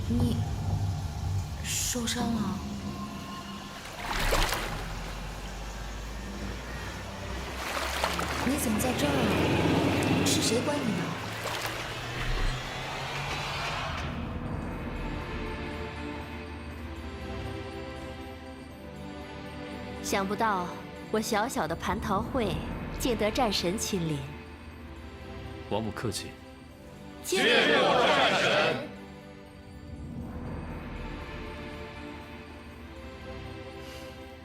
你受伤了？你怎么在这儿啊？是谁关你的？想不到我小小的蟠桃会，竟得战神亲临。王母客气。谢我战神。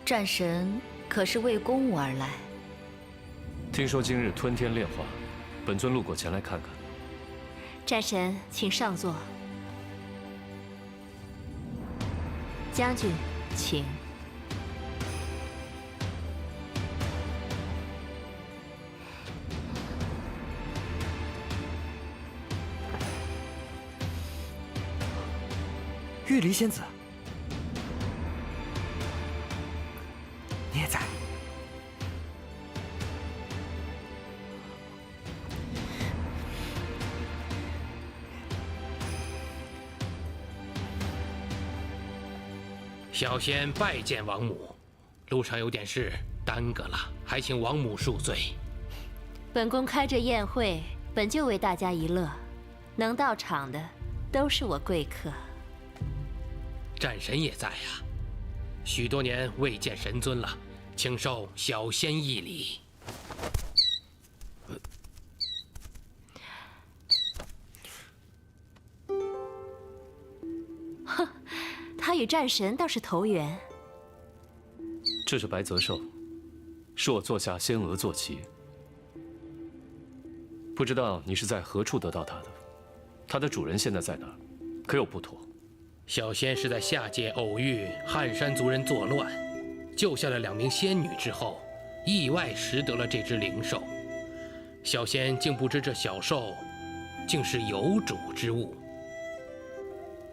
战神可是为公务而来。听说今日吞天炼化，本尊路过前来看看。战神，请上座。将军，请。玉离仙子，你也在。小仙拜见王母，路上有点事耽搁了，还请王母恕罪。本宫开这宴会，本就为大家一乐，能到场的都是我贵客。战神也在呀，许多年未见神尊了，请受小仙一礼。哼，他与战神倒是投缘。这是白泽寿，是我座下仙娥坐骑。不知道你是在何处得到它的？它的主人现在在哪儿？可有不妥？小仙是在下界偶遇汉山族人作乱，救下了2名仙女之后，意外拾得了这只灵兽。小仙竟不知这小兽竟是有主之物。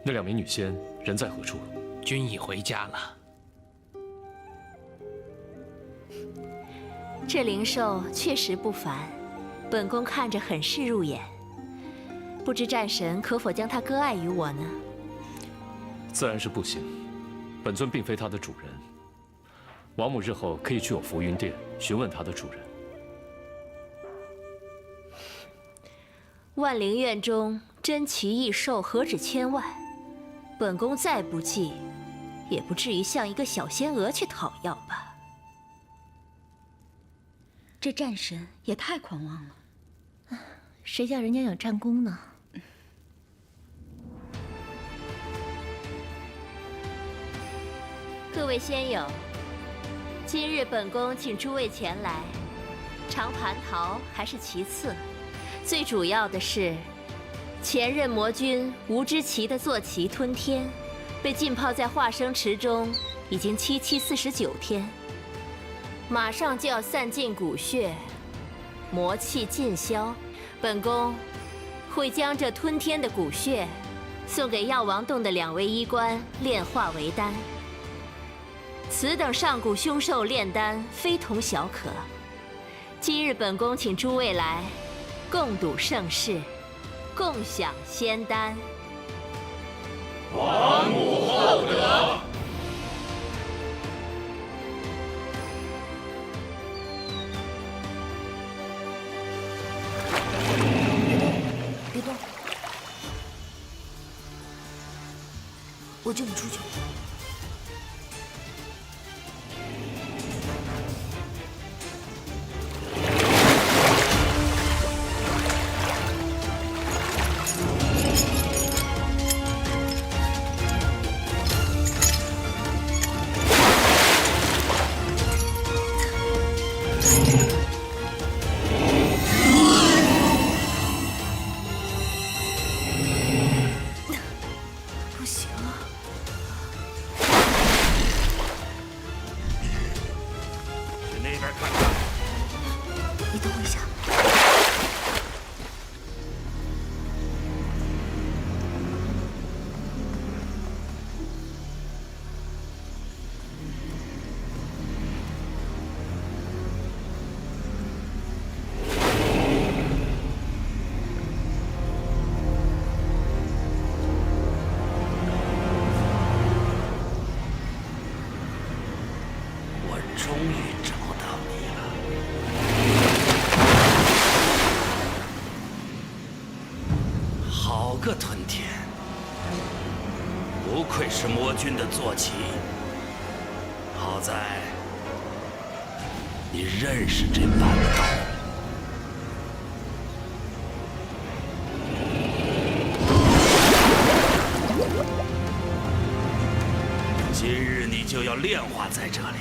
那2名女仙人在何处？均已回家了。这灵兽确实不凡，本宫看着很是入眼。不知战神可否将它割爱于我呢？自然是不行，本尊并非它的主人。王母日后可以去我浮云殿询问它的主人。万灵院中珍奇异兽何止千万，本宫再不济，也不至于向一个小仙娥去讨要吧。这战神也太狂妄了，谁叫人家有战功呢？各位仙友，今日本宫请诸位前来，尝蟠桃还是其次，最主要的是，前任魔君吴之奇的坐骑吞天，被浸泡在化生池中，已经749天，马上就要散尽骨血，魔气尽消，本宫会将这吞天的骨血送给药王洞的2位医官炼化为丹。此等上古凶兽炼丹，非同小可。今日本宫请诸位来，共睹盛世，共享仙丹。王母厚德。别动，我救你出去。不愧是魔君的坐骑，好在你认识这半道。今日你就要炼化在这里，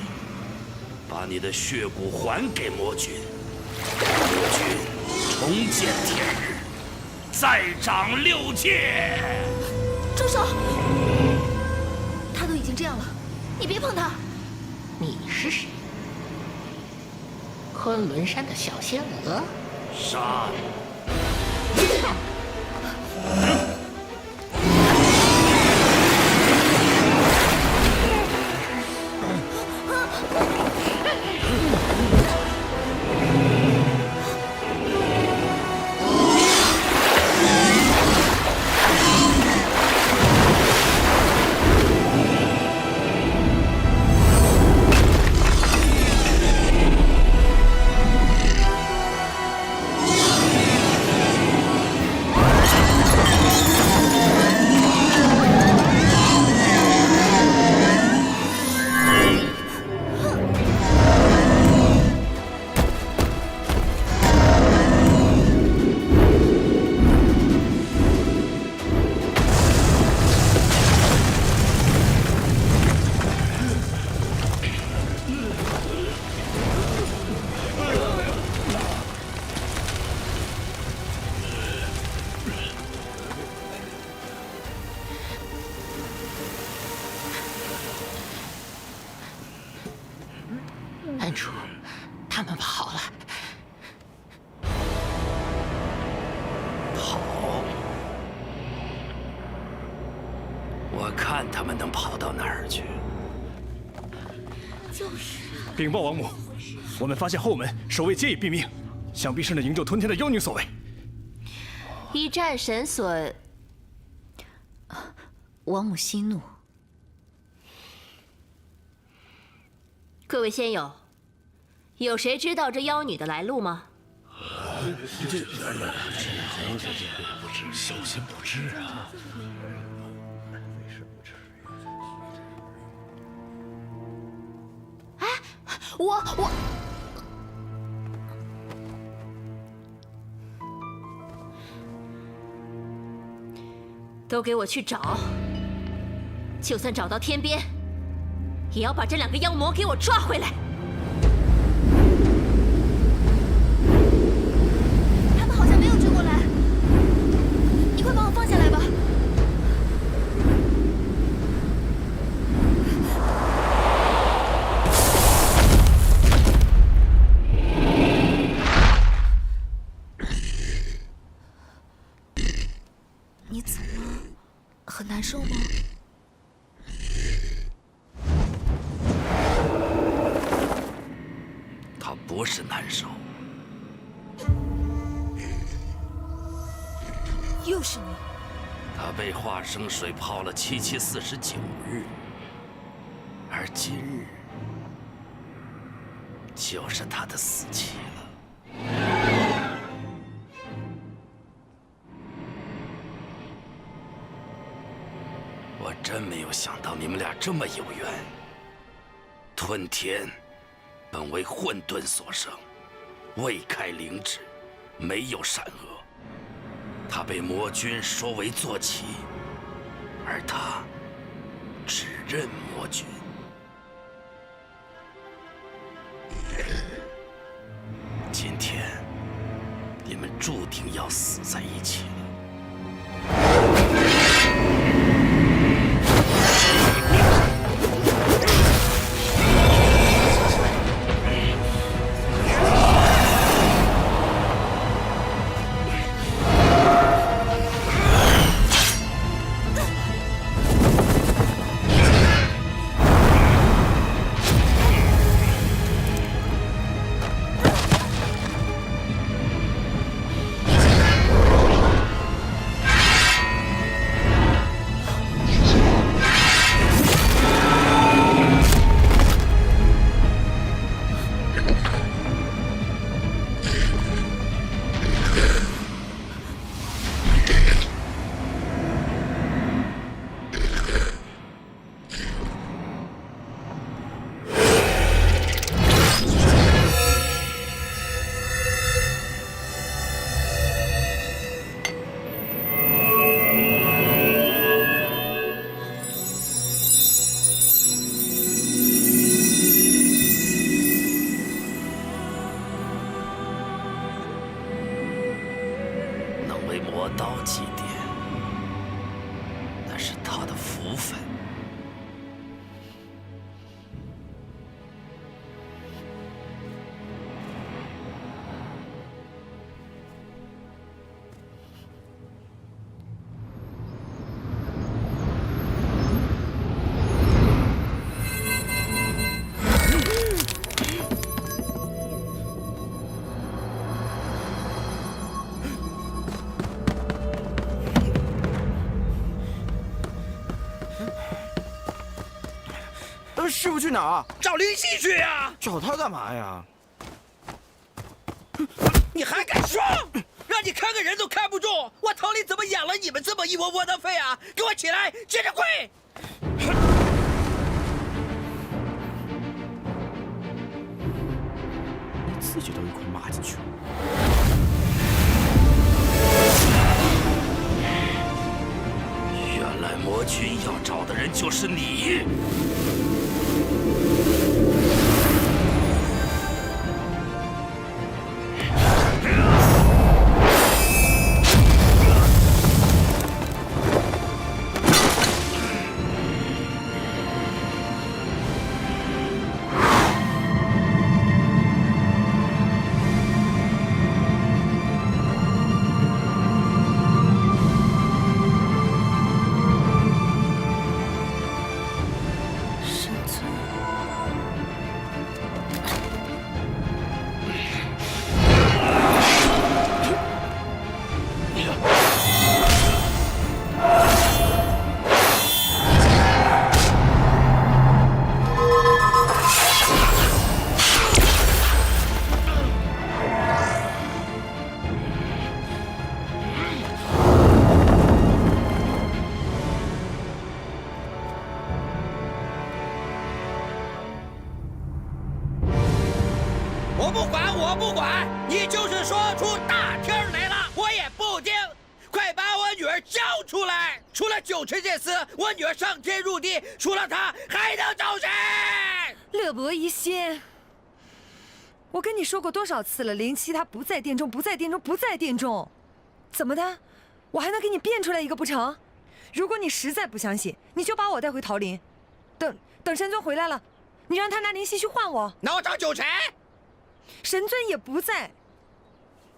把你的血骨还给魔君，魔君重见天日，再掌6界。住手！他都已经这样了，你别碰他。你是谁？昆仑山的小仙娥？杀！安楚，他们跑了。跑！我看他们能跑到哪儿去？禀报王母，我们发现后门守卫皆已毙命，想必是那营救吞天的妖女所为。依战神所，王母息怒。各位仙友，有谁知道这妖女的来路吗？小仙不知啊。我都给我去找，就算找到天边，也要把这2个妖魔给我抓回来。他们好像没有追过来，你快把我放下来吧。你怎么了？很难受吗？他不是难受，又是你！他被化生水泡了7749日，而今日就是他的死期了。我真没有想到你们俩这么有缘。吞天本为混沌所生，未开灵智，没有善恶。他被魔君收为坐骑，而他只认魔君。今天你们注定要死在一起了。他的福分。师傅去哪儿？找灵犀去呀！找他干嘛呀？你还敢说？让你看个人都看不中，我头里怎么养了你们这么一窝窝的废啊？给我起来，接着跪！连自己都一块骂进去了。原来魔君要找的人就是你。我不管，你就是说出大天来了，我也不听。快把我女儿交出来！除了九成这厮，我女儿上天入地，除了他还能找谁？乐伯一仙，我跟你说过多少次了，灵犀他不在殿中，不在殿中，不在殿中，怎么的？我还能给你变出来一个不成？如果你实在不相信，你就把我带回桃林，等神尊回来了，你让他拿灵犀去换我。那我找九成。神尊也不在，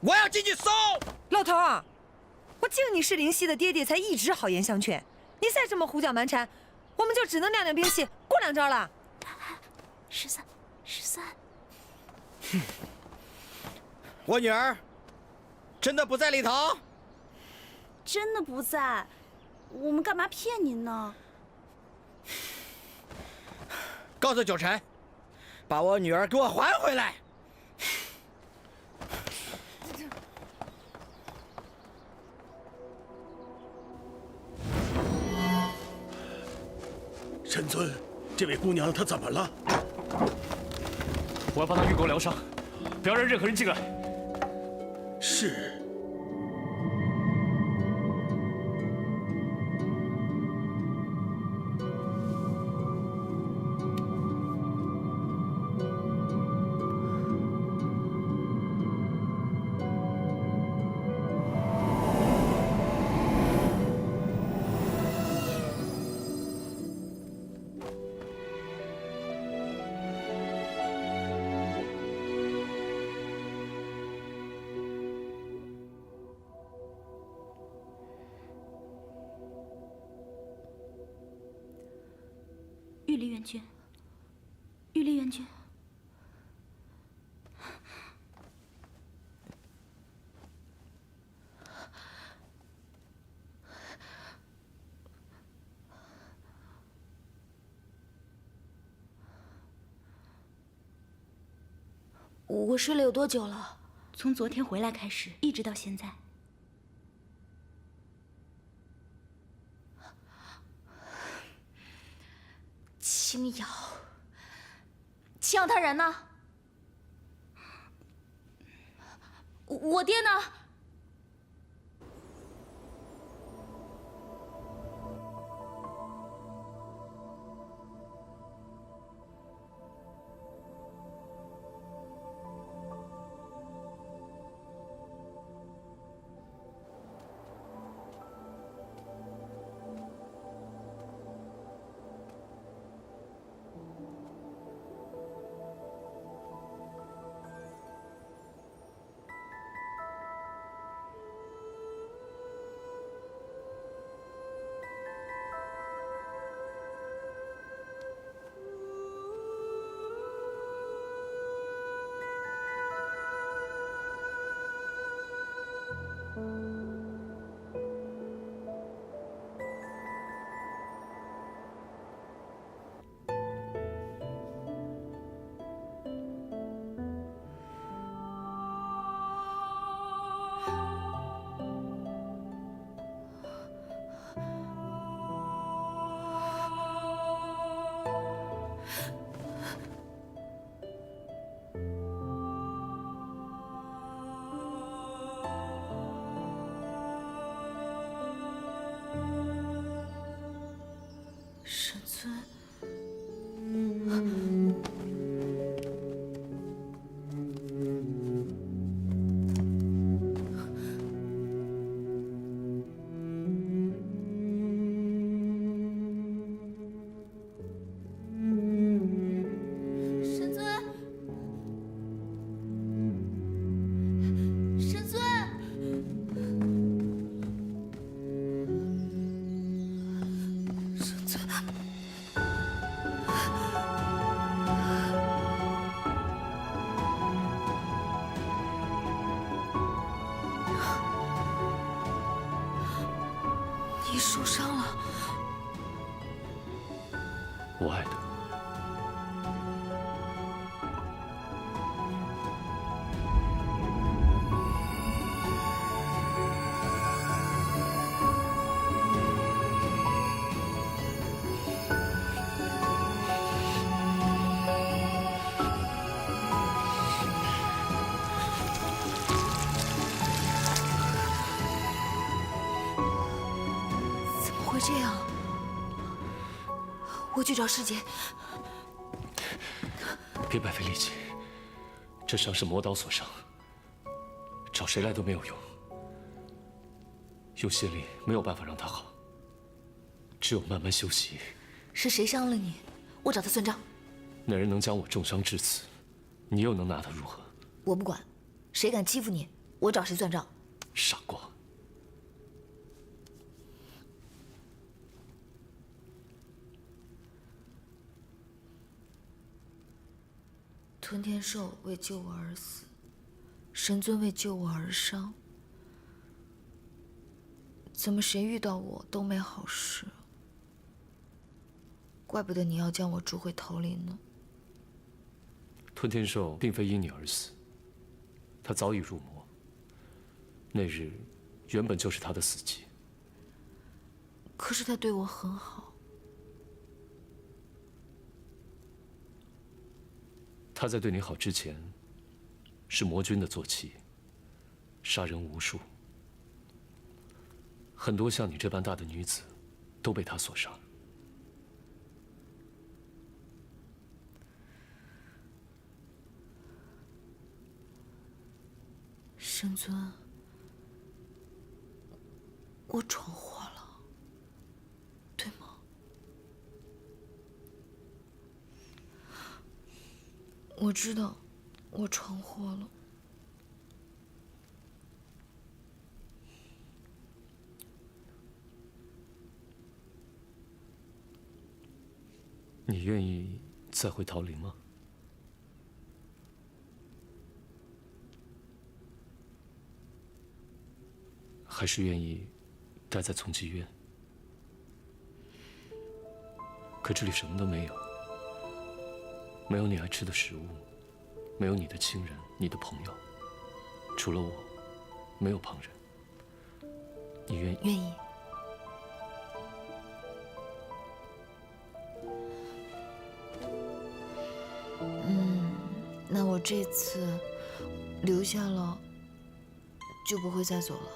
我要进去搜。老头儿，我敬你是灵犀的爹爹，才一直好言相劝。你再这么胡搅蛮缠，我们就只能亮亮兵器，过两招了。13，我女儿真的不在里头？真的不在，我们干嘛骗您呢？告诉九成，把我女儿给我还回来。神尊，这位姑娘她怎么了？我要帮她愈沟疗伤，不要让任何人进来。是。玉离元君，玉离元君，我睡了有多久了？从昨天回来开始，一直到现在。青瑶，青瑶他人呢？我爹呢？神尊。你受伤了，我爱的。会这样？我去找师姐。别白费力气，这伤是魔刀所伤，找谁来都没有用。用泄力没有办法让他好，只有慢慢休息。是谁伤了你？我找他算账。那人能将我重伤至此，你又能拿他如何？我不管，谁敢欺负你，我找谁算账。傻瓜。吞天兽为救我而死，神尊为救我而伤。怎么谁遇到我都没好事？怪不得你要将我逐回桃林呢。吞天兽并非因你而死，他早已入魔。那日原本就是他的死期。可是他对我很好。他在对你好之前，是魔君的坐骑，杀人无数。很多像你这般大的女子，都被他所杀。神尊，我闯祸了，对吗？我知道，我闯祸了。你愿意再回桃林吗？还是愿意待在从妓院？可这里什么都没有。没有你爱吃的食物，没有你的亲人、你的朋友，除了我，没有旁人。你愿意？愿意。那我这次留下了，就不会再走了。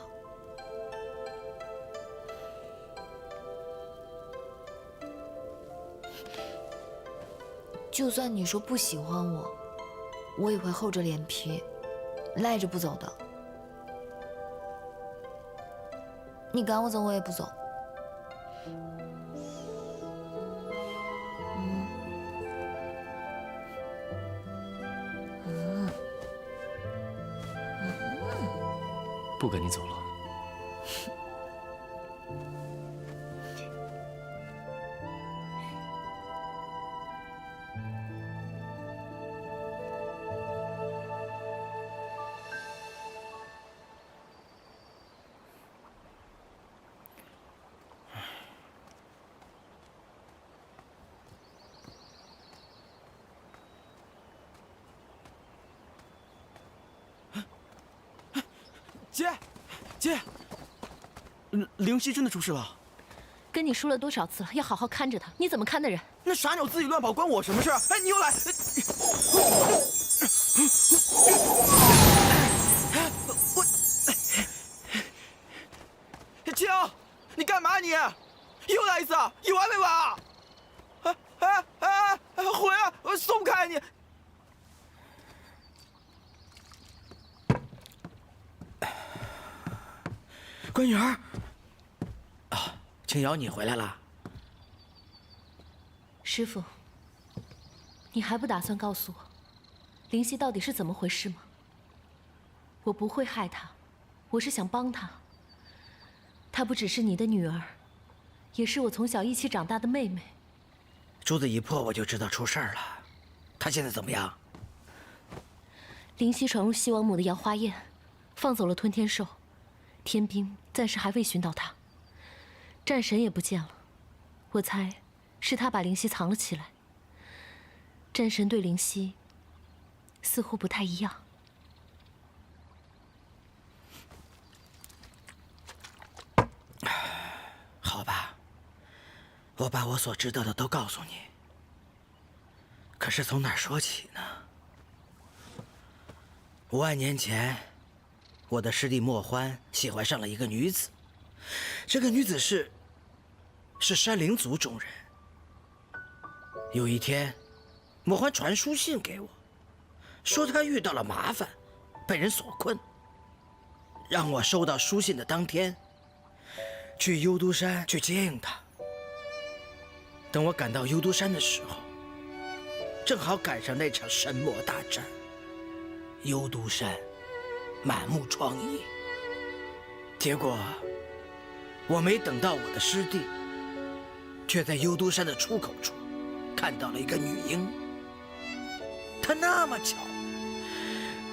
就算你说不喜欢我，我也会厚着脸皮，赖着不走的。你赶我走，我也不走。不跟你走了。姐，灵犀真的出事了。跟你说了多少次了，要好好看着他，你怎么看的人？那傻鸟自己乱跑，关我什么事？哎，你又来！青，你干嘛你？又来一次，有完没完啊？回来！我松开你！关女儿，啊，青瑶，你回来了。师傅，你还不打算告诉我，灵犀到底是怎么回事吗？我不会害她，我是想帮她。她不只是你的女儿，也是我从小一起长大的妹妹。珠子一破，我就知道出事儿了。她现在怎么样？灵犀闯入西王母的瑶花宴，放走了吞天兽，天兵暂时还未寻到她，战神也不见了。我猜是他把灵犀藏了起来。战神对灵犀似乎不太一样。好吧，我把我所知道的都告诉你。可是从哪儿说起呢？5万年前，我的师弟莫欢喜欢上了一个女子，这个女子是山灵族中人。有一天，莫欢传书信给我，说他遇到了麻烦，被人所困，让我收到书信的当天去幽都山去接应他。等我赶到幽都山的时候，正好赶上那场神魔大战。幽都山满目疮痍，结果我没等到我的师弟，却在幽都山的出口处看到了一个女婴。她那么巧，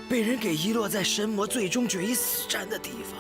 被人给遗落在神魔最终决一死战的地方。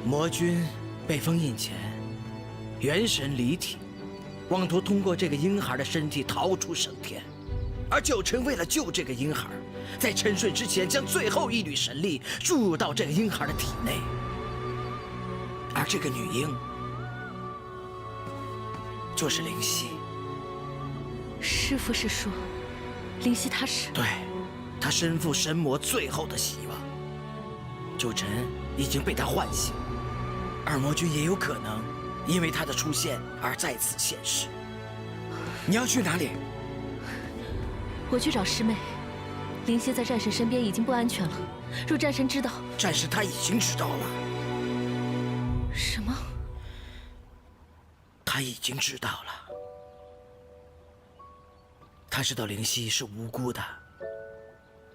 魔君被封印前，元神离体，妄图通过这个婴孩的身体逃出升天。而九臣为了救这个婴孩，在沉睡之前将最后一缕神力注入到这个婴孩的体内。而这个女婴就是灵犀。师父是说，灵犀她是？对，她身负神魔最后的希望。九臣已经被她唤醒，而魔君也有可能因为她的出现而再次现世。你要去哪里？我去找师妹。灵犀在战神身边已经不安全了，若战神知道，战神他已经知道了。什么？他已经知道了。他知道灵犀是无辜的，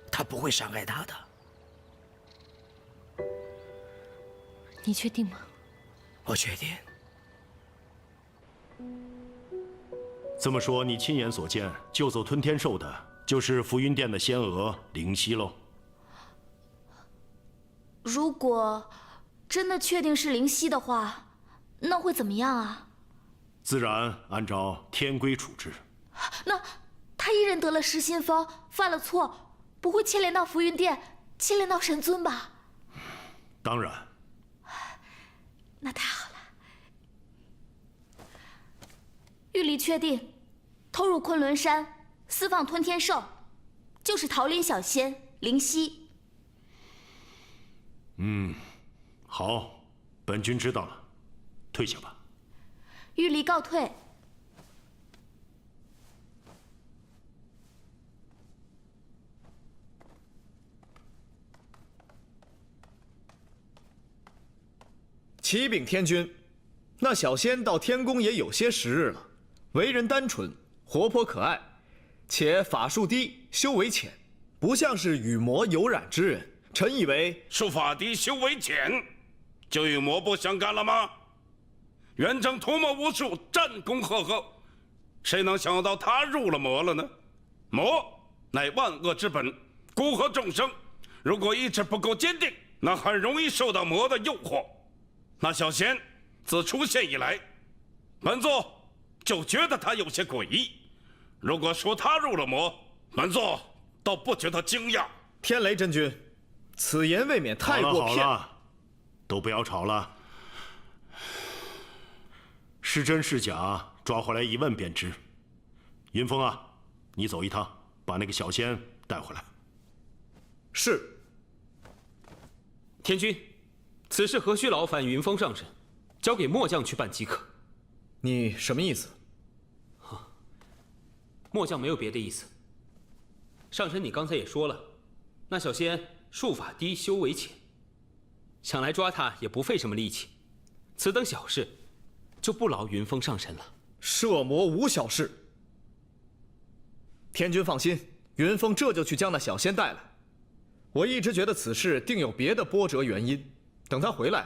他不会伤害他的。你确定吗？我确定。这么说，你亲眼所见救走吞天兽的，就是浮云殿的仙娥灵犀喽？如果真的确定是灵犀的话，那会怎么样啊？自然按照天规处置。那他一人得了失心疯，犯了错，不会牵连到浮云殿，牵连到神尊吧？当然。那太好了。玉离确定，偷入昆仑山，私放吞天兽，就是桃林小仙灵犀。好，本君知道了，退下吧。玉离告退。启禀天君，那小仙到天宫也有些时日了，为人单纯，活泼可爱，且法术低，修为浅，不像是与魔有染之人。臣以为术法低，修为浅，就与魔不相干了吗？元征图谋无数，战功赫赫，谁能想到他入了魔了呢？魔乃万恶之本，蛊惑众生。如果意志不够坚定，那很容易受到魔的诱惑。那小仙自出现以来，本座就觉得他有些诡异。如果说他入了魔，本座倒不觉得惊讶。天雷真君，此言未免太过片。好了，都不要吵了。是真是假，抓回来一问便知。云峰啊，你走一趟，把那个小仙带回来。是。天君，此事何须劳烦云峰上神，交给末将去办即可。你什么意思？末将没有别的意思。上神，你刚才也说了，那小仙术法低，修为浅，想来抓他也不费什么力气。此等小事，就不劳云峰上神了。摄魔无小事。天君放心，云峰这就去将那小仙带来。我一直觉得此事定有别的波折原因，等他回来，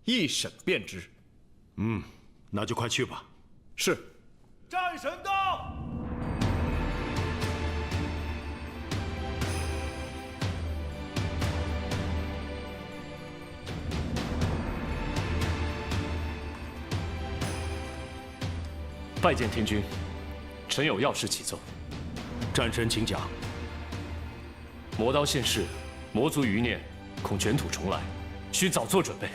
一审便知。那就快去吧。是。战神到！拜见天君，臣有要事启奏。战神请讲。魔刀现世，魔族余孽恐卷土重来，需早做准备。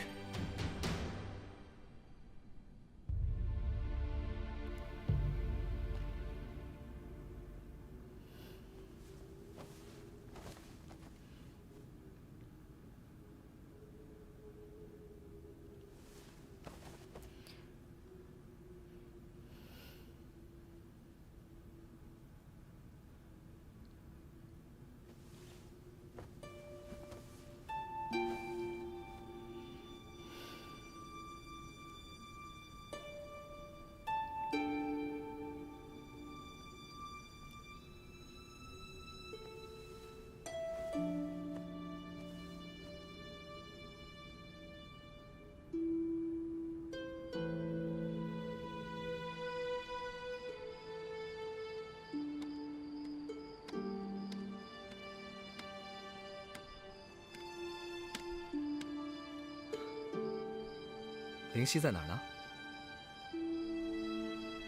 灵犀在哪儿呢？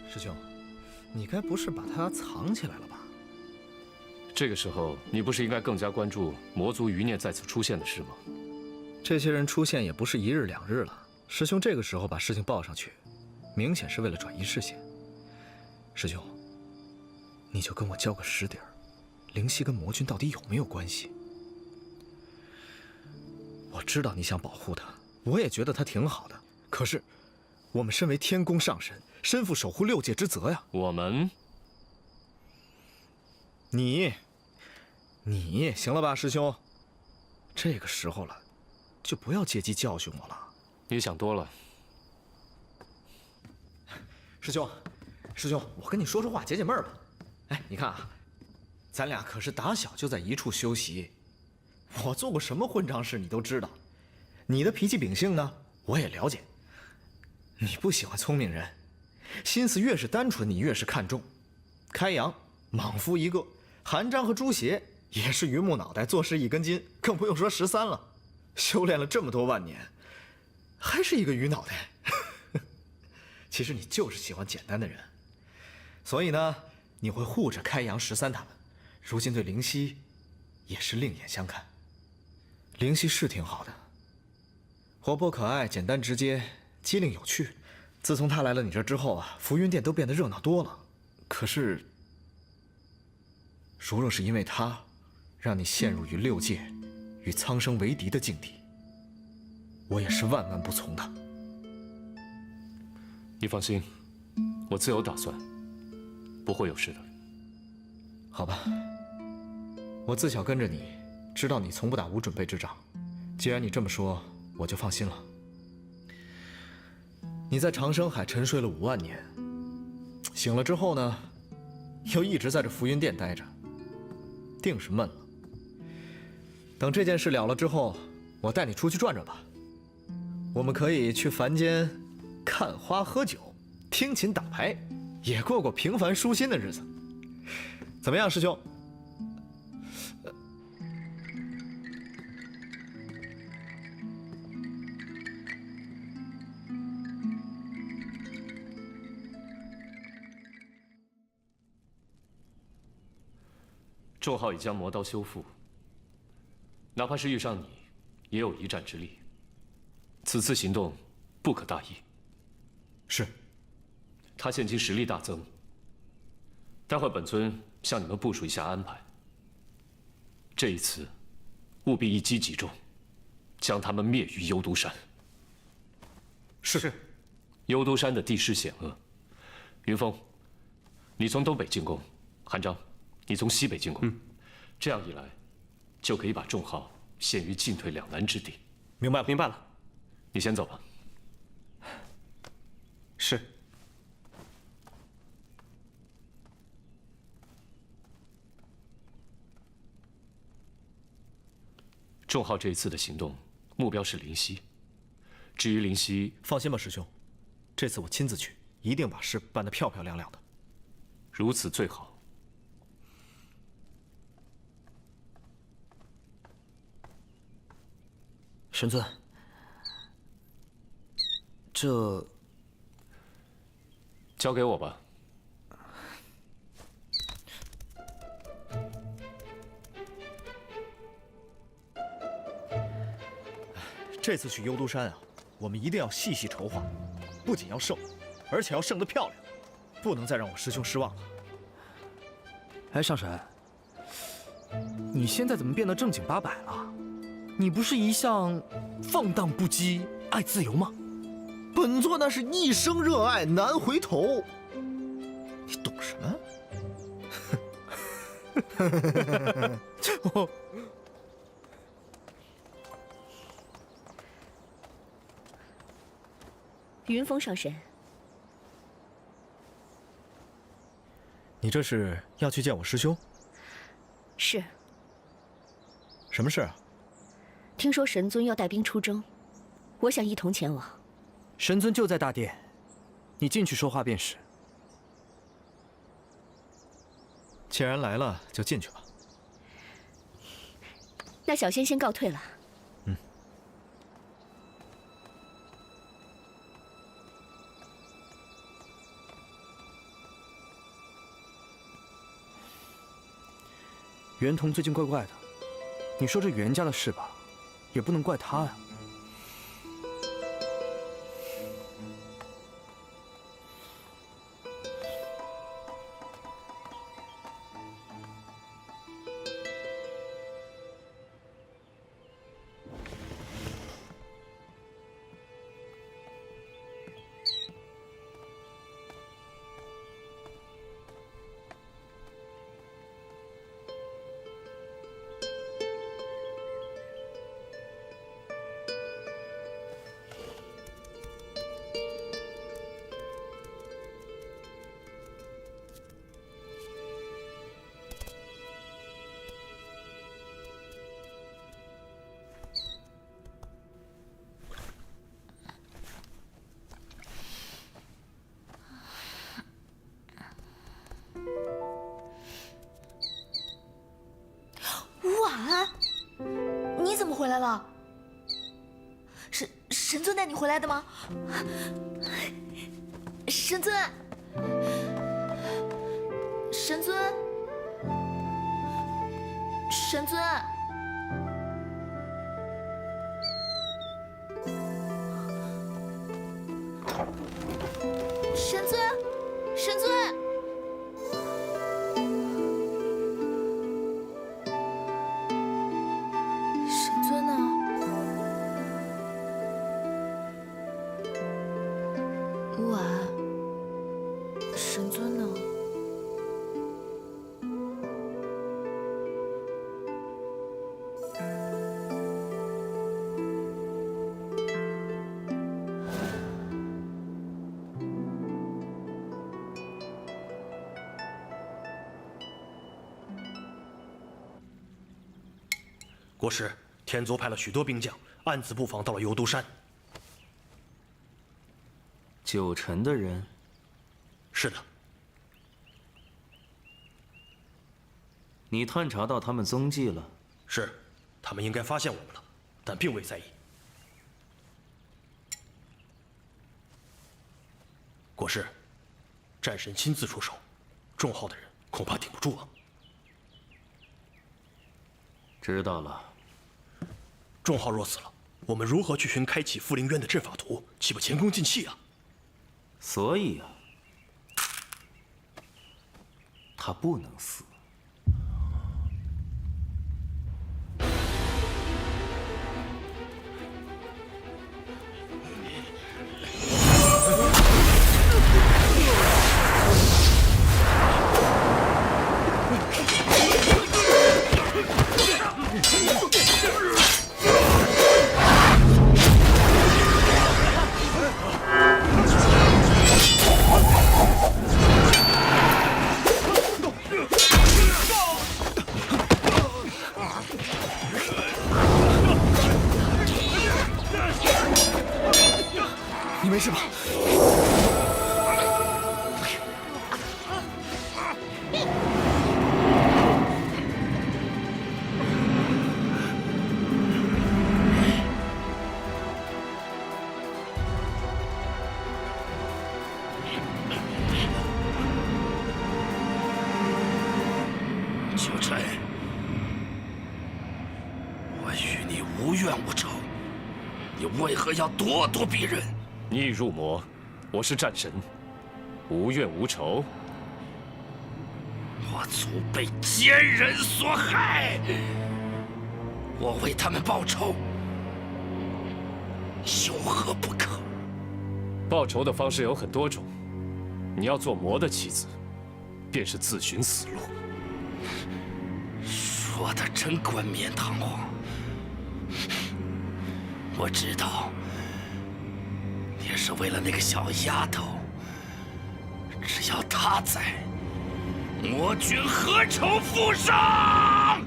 师兄，你该不是把它藏起来了吧？这个时候，你不是应该更加关注魔族余孽再次出现的事吗？这些人出现也不是一日两日了，师兄这个时候把事情报上去，明显是为了转移视线。师兄，你就跟我交个实底儿，灵犀跟魔君到底有没有关系？我知道你想保护他，我也觉得他挺好的。可是，我们身为天宫上神，身负守护6界之责呀。我们，你行了吧，师兄？这个时候了，就不要借机教训我了。你想多了。师兄，我跟你说说话，解解闷儿吧。哎，你看啊，咱俩可是打小就在一处修习，我做过什么混账事你都知道。你的脾气秉性呢，我也了解。你不喜欢聪明人，心思越是单纯，你越是看重。开阳莽夫一个，韩章和朱邪也是榆木脑袋，做事一根筋，更不用说13了。修炼了这么多万年，还是一个鱼脑袋。其实你就是喜欢简单的人，所以呢，你会护着开阳13他们。如今对灵犀，也是另眼相看。灵犀是挺好的，活泼可爱，简单直接，机灵有趣。自从他来了你这之后啊，浮云殿都变得热闹多了。可是，如若是因为他，让你陷入与6界、与苍生为敌的境地，我也是万万不从的。你放心，我自有打算，不会有事的。好吧，我自小跟着你，知道你从不打无准备之仗。既然你这么说，我就放心了。你在长生海沉睡了5万年，醒了之后呢，又一直在这浮云殿待着，定是闷了。等这件事了了之后，我带你出去转转吧。我们可以去凡间看花喝酒，听琴打牌，也过过平凡舒心的日子。怎么样，师兄？众号已将魔刀修复，哪怕是遇上你，也有一战之力。此次行动不可大意。是。他现今实力大增，待会本尊向你们部署一下安排。这一次，务必一击即中，将他们灭于幽都山。是。幽都山的地势险恶，云峰，你从东北进攻，韩章，你从西北进攻，这样一来，就可以把众号陷于进退两难之地。明白了，明白了。你先走吧。是。众号这一次的行动目标是灵犀，至于灵犀，放心吧，师兄，这次我亲自去，一定把事办得漂漂亮亮的。如此最好。神尊，这交给我吧。这次去幽都山啊，我们一定要细细筹划，不仅要胜，而且要胜得漂亮，不能再让我师兄失望了。哎，上神，你现在怎么变得正经八百了？你不是一向放荡不羁、爱自由吗？本座那是一生热爱，难回头。你懂什么？云峰上神，你这是要去见我师兄？是。什么事啊？听说神尊要带兵出征，我想一同前往。神尊就在大殿，你进去说话便是。既然来了，就进去吧。那小仙先告退了。袁童最近怪怪的，你说这袁家的事吧，也不能怪他呀。你怎么回来了？神尊带你回来的吗？神尊，神尊，神尊，神尊，神尊。国师，天族派了许多兵将，暗自布防到了幽都山。九成的人？是的。你探查到他们踪迹了？是，他们应该发现我们了，但并未在意。国师，战神亲自出手，众号的人恐怕顶不住啊。知道了。众号若死了，我们如何去寻开启傅灵渊的阵法图？岂不前功尽弃啊？所以啊，他不能死。你没事吧？九成，我与你无怨无仇，你为何要咄咄逼人？逆入魔，我是战神，无怨无仇。我族被奸人所害，我为他们报仇，有何不可？报仇的方式有很多种，你要做魔的棋子，便是自寻死路。说的真冠冕堂皇。我知道，也是为了那个小丫头。只要她在，魔君何愁负伤？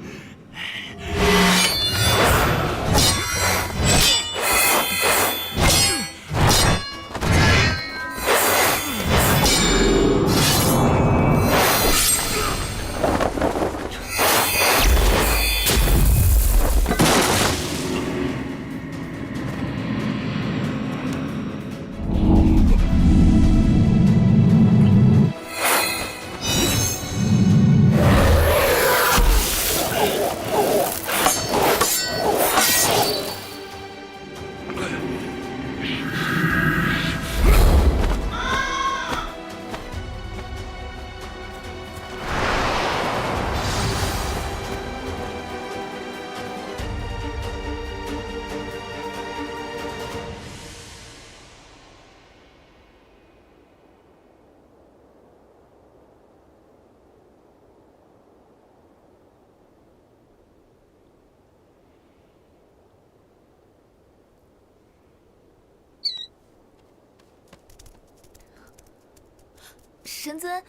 神尊，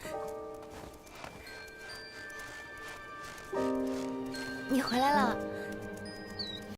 你回来了。